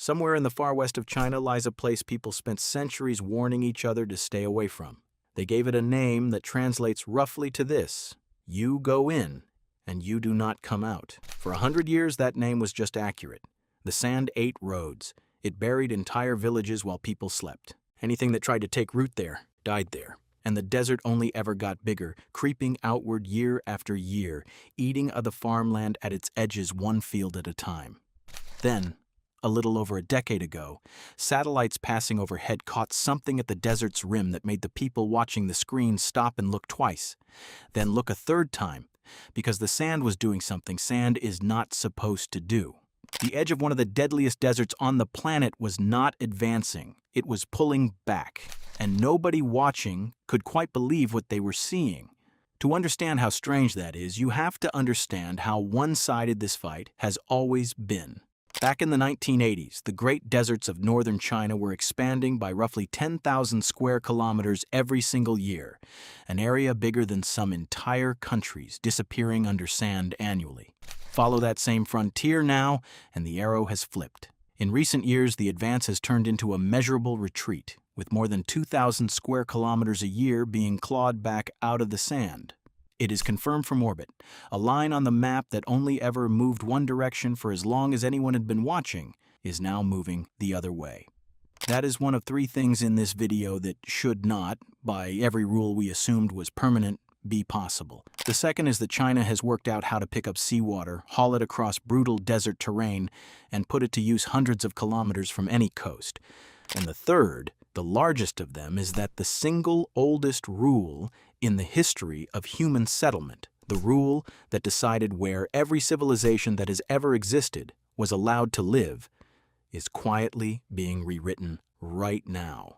Somewhere in the far west of China lies a place people spent centuries warning each other to stay away from. They gave it a name that translates roughly to this: you go in, and you do not come out. For 100 years, that name was just accurate. The sand ate roads. It buried entire villages while people slept. Anything that tried to take root there died there. And the desert only ever got bigger, creeping outward year after year, eating of the farmland at its edges one field at a time. Then, a little over a decade ago, satellites passing overhead caught something at the desert's rim that made the people watching the screen stop and look twice, then look a third time, because the sand was doing something sand is not supposed to do. The edge of one of the deadliest deserts on the planet was not advancing. It was pulling back, and nobody watching could quite believe what they were seeing. To understand how strange that is, you have to understand how one-sided this fight has always been. Back in the 1980s, the great deserts of northern China were expanding by roughly 10,000 square kilometers every single year, an area bigger than some entire countries disappearing under sand annually. Follow that same frontier now, and the arrow has flipped. In recent years, the advance has turned into a measurable retreat, with more than 2,000 square kilometers a year being clawed back out of the sand. It is confirmed from orbit, a line on the map that only ever moved one direction for as long as anyone had been watching, is now moving the other way. That is one of 3 things in this video that should not, by every rule we assumed was permanent, be possible. The second is that China has worked out how to pick up seawater, haul it across brutal desert terrain, and put it to use hundreds of kilometers from any coast. And the third, the largest of them, is that the single oldest rule in the history of human settlement, the rule that decided where every civilization that has ever existed was allowed to live, is quietly being rewritten right now.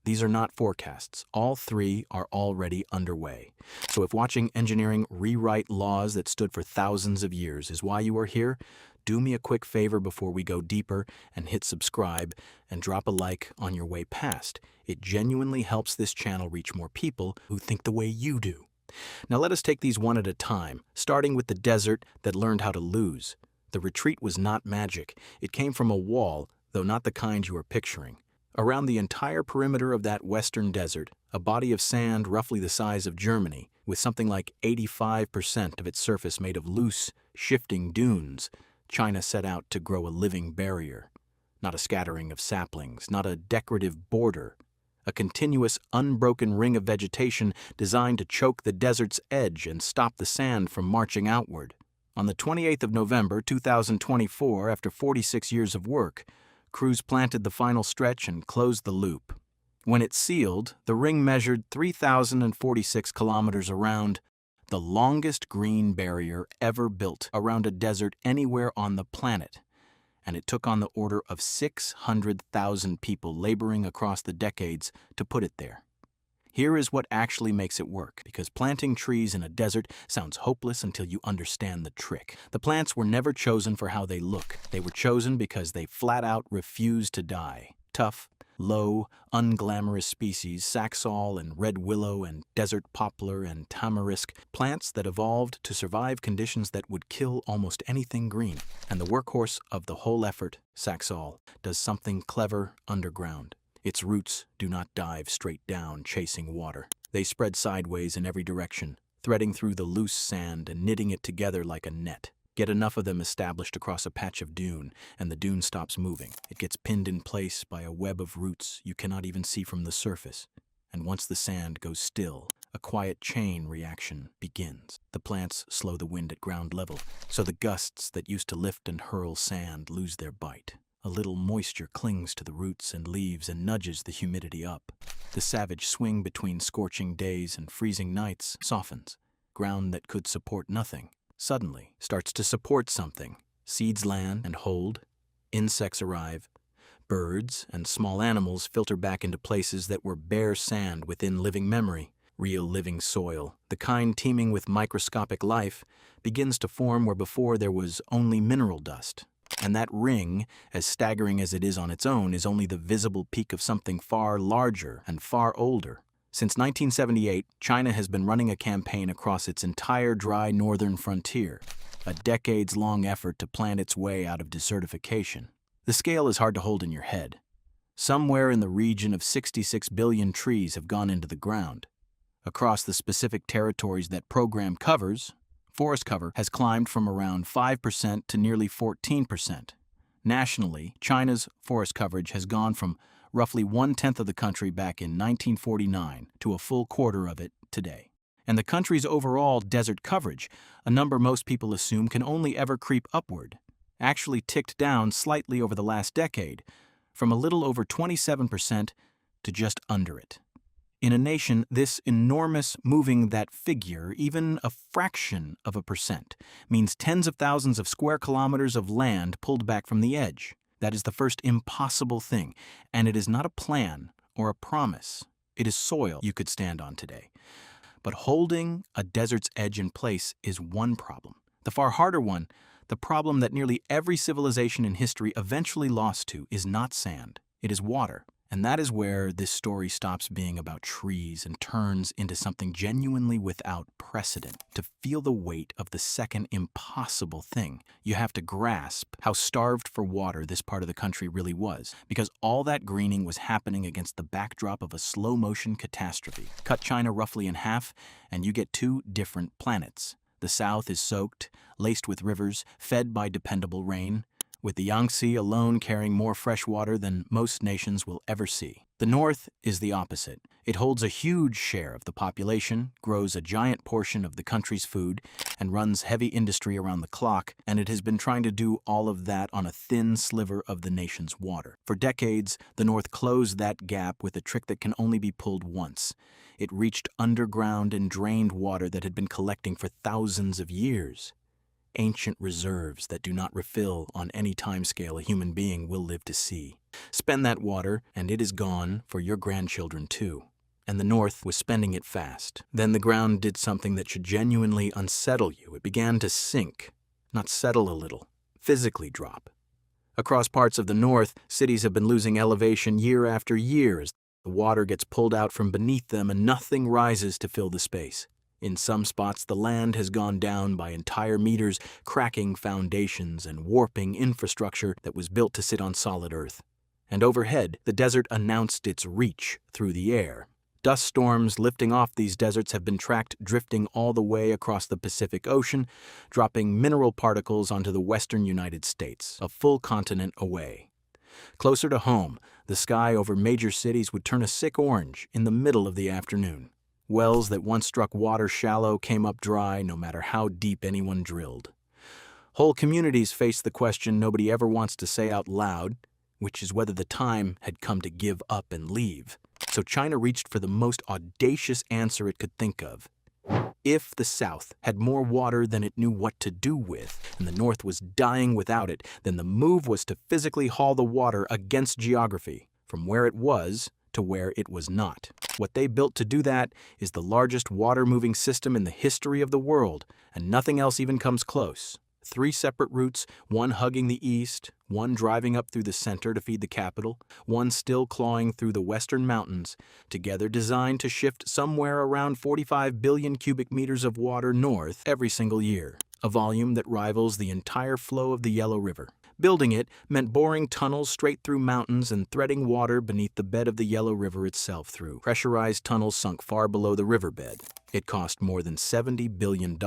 These are not forecasts. All 3 are already underway. So if watching engineering rewrite laws that stood for thousands of years is why you are here, do me a quick favor before we go deeper and hit subscribe and drop a like on your way past. It genuinely helps this channel reach more people who think the way you do. Now let us take these one at a time, starting with the desert that learned how to lose. The retreat was not magic. It came from a wall, though not the kind you are picturing. Around the entire perimeter of that western desert, a body of sand roughly the size of Germany, with something like 85% of its surface made of loose, shifting dunes, China set out to grow a living barrier. Not a scattering of saplings, not a decorative border. A continuous, unbroken ring of vegetation designed to choke the desert's edge and stop the sand from marching outward. On the 28th of November, 2024, after 46 years of work, crews planted the final stretch and closed the loop. When it sealed, the ring measured 3,046 kilometers around, the longest green barrier ever built around a desert anywhere on the planet, and it took on the order of 600,000 people laboring across the decades to put it there. Here is what actually makes it work, because planting trees in a desert sounds hopeless until you understand the trick. The plants were never chosen for how they look. They were chosen because they flat out refuse to die. Tough, low, unglamorous species, saxaul and red willow and desert poplar and tamarisk, plants that evolved to survive conditions that would kill almost anything green. And the workhorse of the whole effort, saxaul, does something clever underground. Its roots do not dive straight down chasing water. They spread sideways in every direction, threading through the loose sand and knitting it together like a net. Get enough of them established across a patch of dune, and the dune stops moving. It gets pinned in place by a web of roots you cannot even see from the surface. And once the sand goes still, a quiet chain reaction begins. The plants slow the wind at ground level, so the gusts that used to lift and hurl sand lose their bite. A little moisture clings to the roots and leaves and nudges the humidity up. The savage swing between scorching days and freezing nights softens. Ground that could support nothing suddenly starts to support something. Seeds land and hold. Insects arrive. Birds and small animals filter back into places that were bare sand within living memory. Real living soil, the kind teeming with microscopic life, begins to form where before there was only mineral dust. And that ring, as staggering as it is on its own, is only the visible peak of something far larger and far older. Since 1978, China has been running a campaign across its entire dry northern frontier, a decades-long effort to plant its way out of desertification. The scale is hard to hold in your head. Somewhere in the region of 66 billion trees have gone into the ground. Across the specific territories that program covers, forest cover has climbed from around 5% to nearly 14%. Nationally, China's forest coverage has gone from roughly 1/10 of the country back in 1949 to a full quarter of it today. And the country's overall desert coverage, a number most people assume can only ever creep upward, actually ticked down slightly over the last decade, from a little over 27% to just under it. In a nation this enormous, moving that figure, even a fraction of a percent, means tens of thousands of square kilometers of land pulled back from the edge. That is the first impossible thing, and it is not a plan or a promise. It is soil you could stand on today. But holding a desert's edge in place is one problem. The far harder one, the problem that nearly every civilization in history eventually lost to, is not sand. It is water. And that is where this story stops being about trees and turns into something genuinely without precedent. To feel the weight of the second impossible thing, you have to grasp how starved for water this part of the country really was, because all that greening was happening against the backdrop of a slow-motion catastrophe. Cut China roughly in half, and you get two different planets. The south is soaked, laced with rivers, fed by dependable rain, with the Yangtze alone carrying more fresh water than most nations will ever see. The north is the opposite. It holds a huge share of the population, grows a giant portion of the country's food, and runs heavy industry around the clock, and it has been trying to do all of that on a thin sliver of the nation's water. For decades, the north closed that gap with a trick that can only be pulled once. It reached underground and drained water that had been collecting for thousands of years. Ancient reserves that do not refill on any timescale a human being will live to see. Spend that water, and it is gone for your grandchildren too. And the North was spending it fast. Then the ground did something that should genuinely unsettle you. It began to sink, not settle a little, physically drop. Across parts of the North, cities have been losing elevation year after year as the water gets pulled out from beneath them and nothing rises to fill the space. In some spots, the land has gone down by entire meters, cracking foundations and warping infrastructure that was built to sit on solid earth. And overhead, the desert announced its reach through the air. Dust storms lifting off these deserts have been tracked drifting all the way across the Pacific Ocean, dropping mineral particles onto the western United States, a full continent away. Closer to home, the sky over major cities would turn a sick orange in the middle of the afternoon. Wells that once struck water shallow came up dry no matter how deep anyone drilled. Whole communities faced the question nobody ever wants to say out loud, which is whether the time had come to give up and leave. So China reached for the most audacious answer it could think of. If the South had more water than it knew what to do with, and the North was dying without it, then the move was to physically haul the water against geography, from where it was to where it was not. What they built to do that is the largest water-moving system in the history of the world, and nothing else even comes close. 3 separate routes, one hugging the east, one driving up through the center to feed the capital, one still clawing through the western mountains, together designed to shift somewhere around 45 billion cubic meters of water north every single year, a volume that rivals the entire flow of the Yellow River. Building it meant boring tunnels straight through mountains and threading water beneath the bed of the Yellow River itself through pressurized tunnels sunk far below the riverbed. It cost more than $70 billion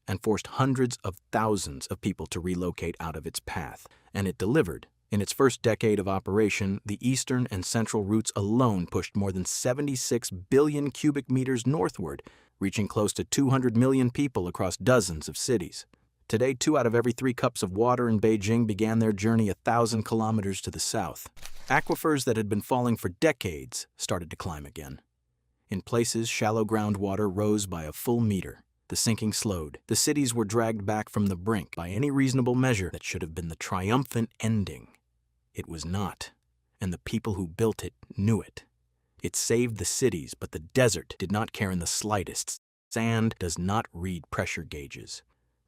and forced hundreds of thousands of people to relocate out of its path. And it delivered. In its first decade of operation, the eastern and central routes alone pushed more than 76 billion cubic meters northward, reaching close to 200 million people across dozens of cities. Today, 2 out of every 3 cups of water in Beijing began their journey 1,000 kilometers to the south. Aquifers that had been falling for decades started to climb again. In places, shallow groundwater rose by a full meter. The sinking slowed. The cities were dragged back from the brink by any reasonable measure that should have been the triumphant ending. It was not, and the people who built it knew it. It saved the cities, but the desert did not care in the slightest. Sand does not read pressure gauges.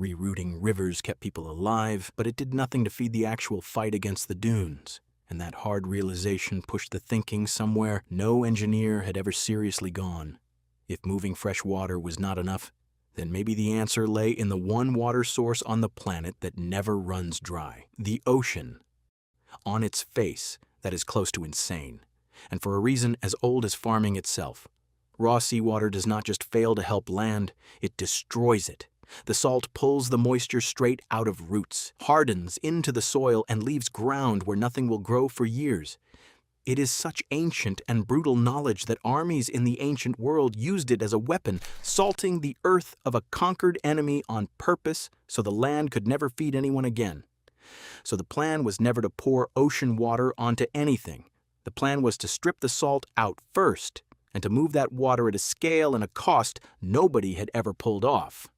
Rerouting rivers kept people alive, but it did nothing to feed the actual fight against the dunes. And that hard realization pushed the thinking somewhere no engineer had ever seriously gone. If moving fresh water was not enough, then maybe the answer lay in the one water source on the planet that never runs dry: the ocean. On its face, that is close to insane. And for a reason as old as farming itself. Raw seawater does not just fail to help land, it destroys it. The salt pulls the moisture straight out of roots, hardens into the soil, and leaves ground where nothing will grow for years. It is such ancient and brutal knowledge that armies in the ancient world used it as a weapon, salting the earth of a conquered enemy on purpose so the land could never feed anyone again. So the plan was never to pour ocean water onto anything. The plan was to strip the salt out first and to move that water at a scale and a cost nobody had ever pulled off.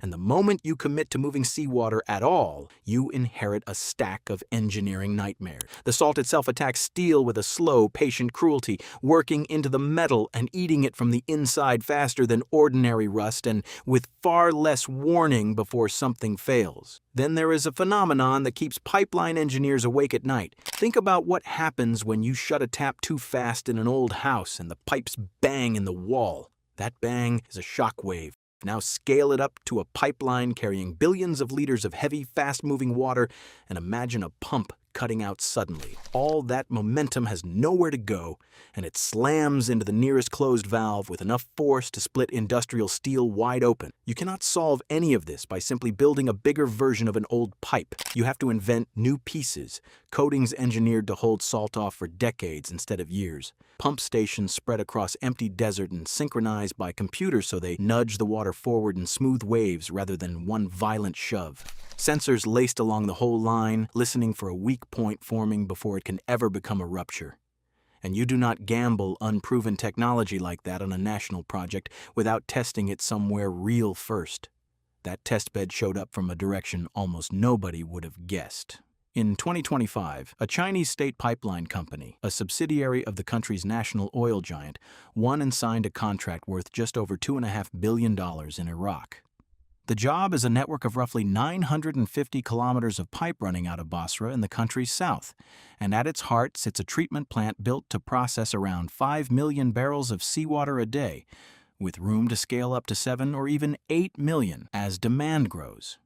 And the moment you commit to moving seawater at all, you inherit a stack of engineering nightmares. The salt itself attacks steel with a slow, patient cruelty, working into the metal and eating it from the inside faster than ordinary rust and with far less warning before something fails. Then there is a phenomenon that keeps pipeline engineers awake at night. Think about what happens when you shut a tap too fast in an old house and the pipes bang in the wall. That bang is a shock wave. Now scale it up to a pipeline carrying billions of liters of heavy, fast-moving water, and imagine a pump cutting out suddenly. All that momentum has nowhere to go, and it slams into the nearest closed valve with enough force to split industrial steel wide open. You cannot solve any of this by simply building a bigger version of an old pipe. You have to invent new pieces, coatings engineered to hold salt off for decades instead of years. Pump stations spread across empty desert and synchronized by computers so they nudge the water forward in smooth waves rather than one violent shove. Sensors laced along the whole line, listening for a weak point forming before it can ever become a rupture. And you do not gamble unproven technology like that on a national project without testing it somewhere real first. That testbed showed up from a direction almost nobody would have guessed. In 2025, a Chinese state pipeline company, a subsidiary of the country's national oil giant, won and signed a contract worth just over $2.5 billion in Iraq. The job is a network of roughly 950 kilometers of pipe running out of Basra in the country's south, and at its heart sits a treatment plant built to process around 5 million barrels of seawater a day, with room to scale up to 7 or even 8 million as demand grows.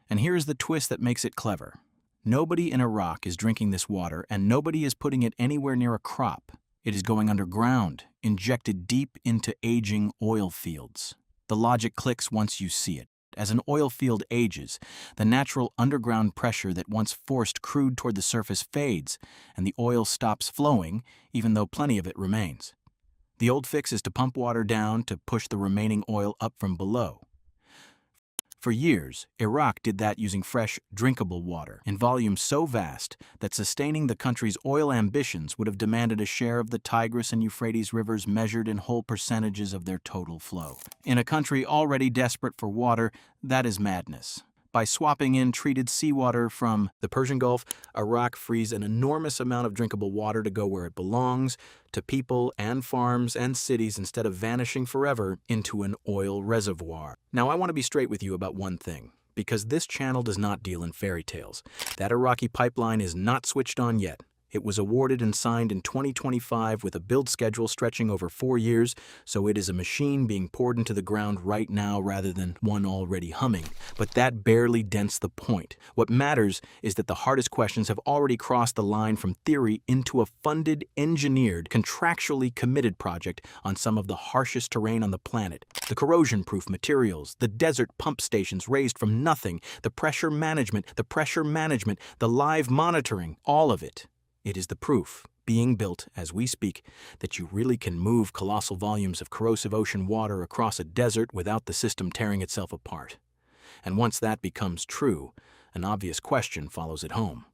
And here's the twist that makes it clever. Nobody in Iraq is drinking this water, and nobody is putting it anywhere near a crop. It is going underground, injected deep into aging oil fields. The logic clicks once you see it. As an oil field ages, the natural underground pressure that once forced crude toward the surface fades, and the oil stops flowing, even though plenty of it remains. The old fix is to pump water down to push the remaining oil up from below. For years, Iraq did that using fresh, drinkable water in volumes so vast that sustaining the country's oil ambitions would have demanded a share of the Tigris and Euphrates rivers measured in whole percentages of their total flow. In a country already desperate for water, that is madness. By swapping in treated seawater from the Persian Gulf, Iraq frees an enormous amount of drinkable water to go where it belongs, to people and farms and cities instead of vanishing forever into an oil reservoir. Now, I want to be straight with you about one thing, because this channel does not deal in fairy tales. That Iraqi pipeline is not switched on yet. It was awarded and signed in 2025 with a build schedule stretching over 4 years, so it is a machine being poured into the ground right now rather than one already humming. But that barely dents the point. What matters is that the hardest questions have already crossed the line from theory into a funded, engineered, contractually committed project on some of the harshest terrain on the planet. The corrosion-proof materials, the desert pump stations raised from nothing, the pressure management, the live monitoring, all of it. It is the proof, being built as we speak, that you really can move colossal volumes of corrosive ocean water across a desert without the system tearing itself apart. And once that becomes true, an obvious question follows at home.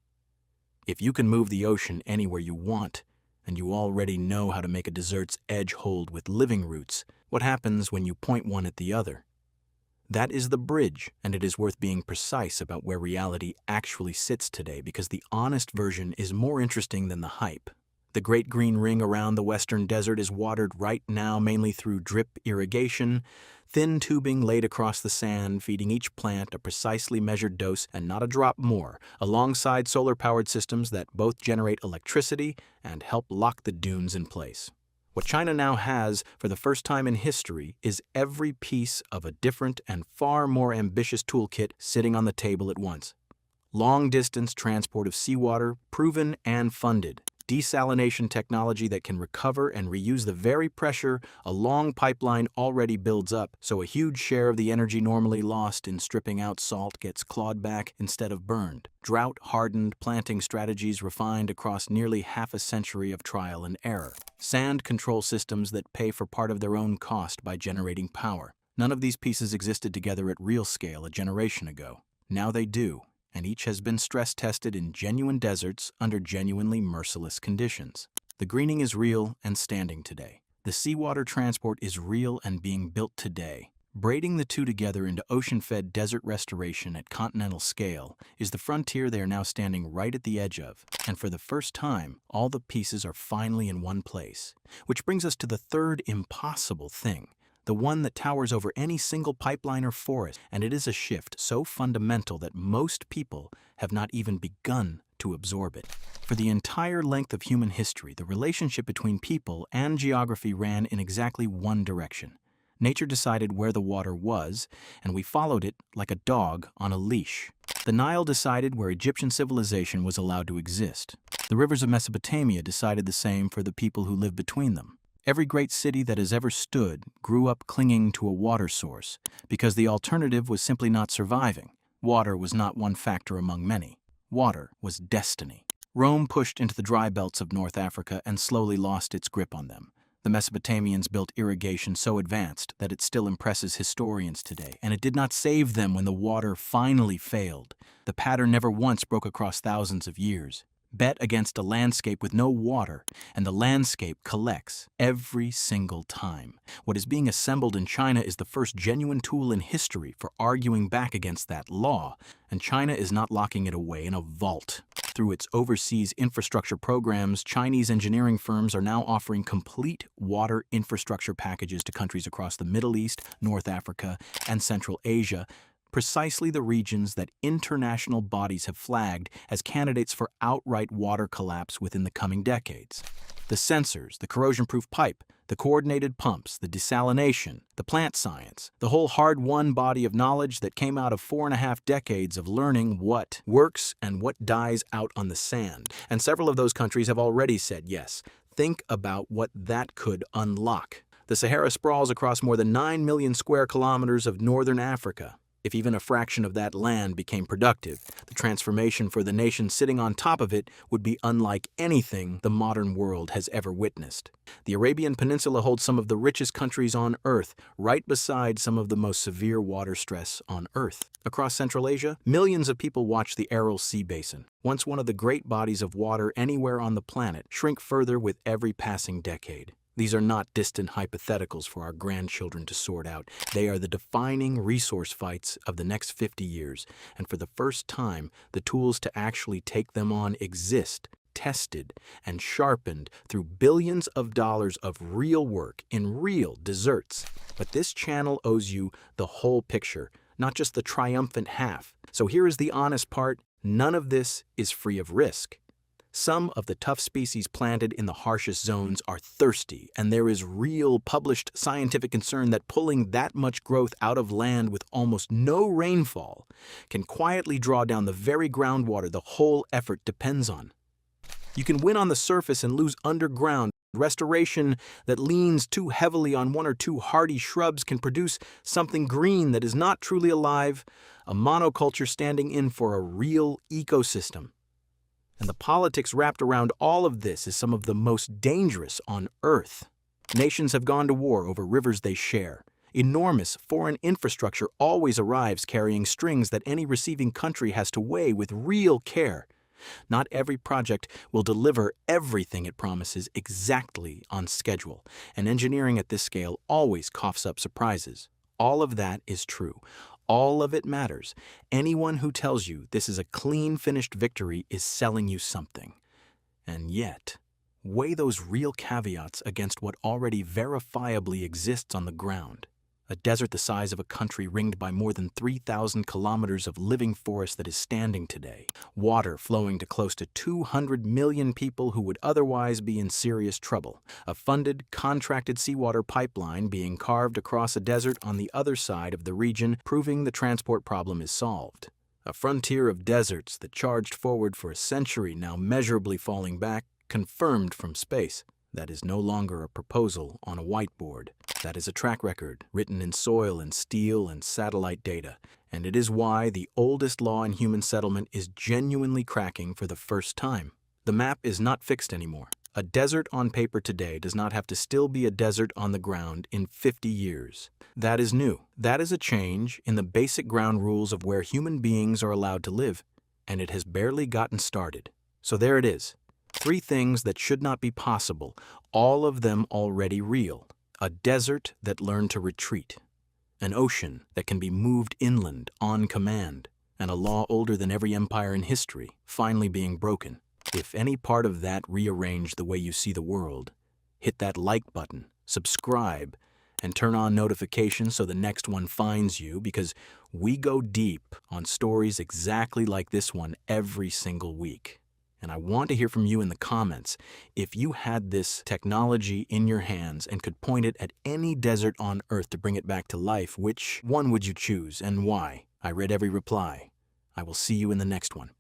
If you can move the ocean anywhere you want, and you already know how to make a desert's edge hold with living roots, what happens when you point one at the other? That is the bridge, and it is worth being precise about where reality actually sits today because the honest version is more interesting than the hype. The Great Green Ring around the western desert is watered right now mainly through drip irrigation, thin tubing laid across the sand feeding each plant a precisely measured dose and not a drop more, alongside solar-powered systems that both generate electricity and help lock the dunes in place. What China now has, for the first time in history, is every piece of a different and far more ambitious toolkit sitting on the table at once. Long-distance transport of seawater, proven and funded. Desalination technology that can recover and reuse the very pressure a long pipeline already builds up, so a huge share of the energy normally lost in stripping out salt gets clawed back instead of burned. Drought-hardened planting strategies refined across nearly half a century of trial and error. Sand control systems that pay for part of their own cost by generating power. None of these pieces existed together at real scale a generation ago. Now they do, and each has been stress-tested in genuine deserts under genuinely merciless conditions. The greening is real and standing today. The seawater transport is real and being built today. Braiding the two together into ocean-fed desert restoration at continental scale is the frontier they are now standing right at the edge of. And for the first time, all the pieces are finally in one place. Which brings us to the third impossible thing. The one that towers over any single pipeline or forest, and it is a shift so fundamental that most people have not even begun to absorb it. For the entire length of human history, the relationship between people and geography ran in exactly one direction. Nature decided where the water was, and we followed it like a dog on a leash. The Nile decided where Egyptian civilization was allowed to exist. The rivers of Mesopotamia decided the same for the people who lived between them. Every great city that has ever stood grew up clinging to a water source because the alternative was simply not surviving. Water was not one factor among many. Water was destiny. Rome pushed into the dry belts of North Africa and slowly lost its grip on them. The Mesopotamians built irrigation so advanced that it still impresses historians today, and it did not save them when the water finally failed. The pattern never once broke across thousands of years. Bet against a landscape with no water, and the landscape collects every single time. What is being assembled in China is the first genuine tool in history for arguing back against that law, and China is not locking it away in a vault. Through its overseas infrastructure programs, Chinese engineering firms are now offering complete water infrastructure packages to countries across the Middle East, North Africa, and Central Asia, precisely the regions that international bodies have flagged as candidates for outright water collapse within the coming decades. The sensors, the corrosion-proof pipe, the coordinated pumps, the desalination, the plant science, the whole hard-won body of knowledge that came out of 4.5 decades of learning what works and what dies out on the sand. And several of those countries have already said yes. Think about what that could unlock. The Sahara sprawls across more than 9 million square kilometers of northern Africa. If even a fraction of that land became productive, the transformation for the nation sitting on top of it would be unlike anything the modern world has ever witnessed. The Arabian Peninsula holds some of the richest countries on Earth, right beside some of the most severe water stress on Earth. Across Central Asia, millions of people watch the Aral Sea Basin, once one of the great bodies of water anywhere on the planet, shrink further with every passing decade. These are not distant hypotheticals for our grandchildren to sort out. They are the defining resource fights of the next 50 years, and for the first time, the tools to actually take them on exist, tested and sharpened through billions of dollars of real work in real deserts. But this channel owes you the whole picture, not just the triumphant half. So here is the honest part: none of this is free of risk. Some of the tough species planted in the harshest zones are thirsty, and there is real published scientific concern that pulling that much growth out of land with almost no rainfall can quietly draw down the very groundwater the whole effort depends on. You can win on the surface and lose underground. Restoration that leans too heavily on one or two hardy shrubs can produce something green that is not truly alive, a monoculture standing in for a real ecosystem. And the politics wrapped around all of this is some of the most dangerous on Earth. Nations have gone to war over rivers they share. Enormous foreign infrastructure always arrives carrying strings that any receiving country has to weigh with real care. Not every project will deliver everything it promises exactly on schedule, and engineering at this scale always coughs up surprises. All of that is true. All of it matters. Anyone who tells you this is a clean, finished victory is selling you something. And yet, weigh those real caveats against what already verifiably exists on the ground. A desert the size of a country ringed by more than 3,000 kilometers of living forest that is standing today. Water flowing to close to 200 million people who would otherwise be in serious trouble. A funded, contracted seawater pipeline being carved across a desert on the other side of the region, proving the transport problem is solved. A frontier of deserts that charged forward for a century, now measurably falling back, confirmed from space. That is no longer a proposal on a whiteboard. That is a track record, written in soil and steel and satellite data. And it is why the oldest law in human settlement is genuinely cracking for the first time. The map is not fixed anymore. A desert on paper today does not have to still be a desert on the ground in 50 years. That is new. That is a change in the basic ground rules of where human beings are allowed to live, and it has barely gotten started. So there it is. 3 things that should not be possible, all of them already real. A desert that learned to retreat. An ocean that can be moved inland on command. And a law older than every empire in history, finally being broken. If any part of that rearranged the way you see the world, hit that like button, subscribe, and turn on notifications so the next one finds you, because we go deep on stories exactly like this one every single week. And I want to hear from you in the comments. If you had this technology in your hands and could point it at any desert on Earth to bring it back to life, which one would you choose and why? I read every reply. I will see you in the next one.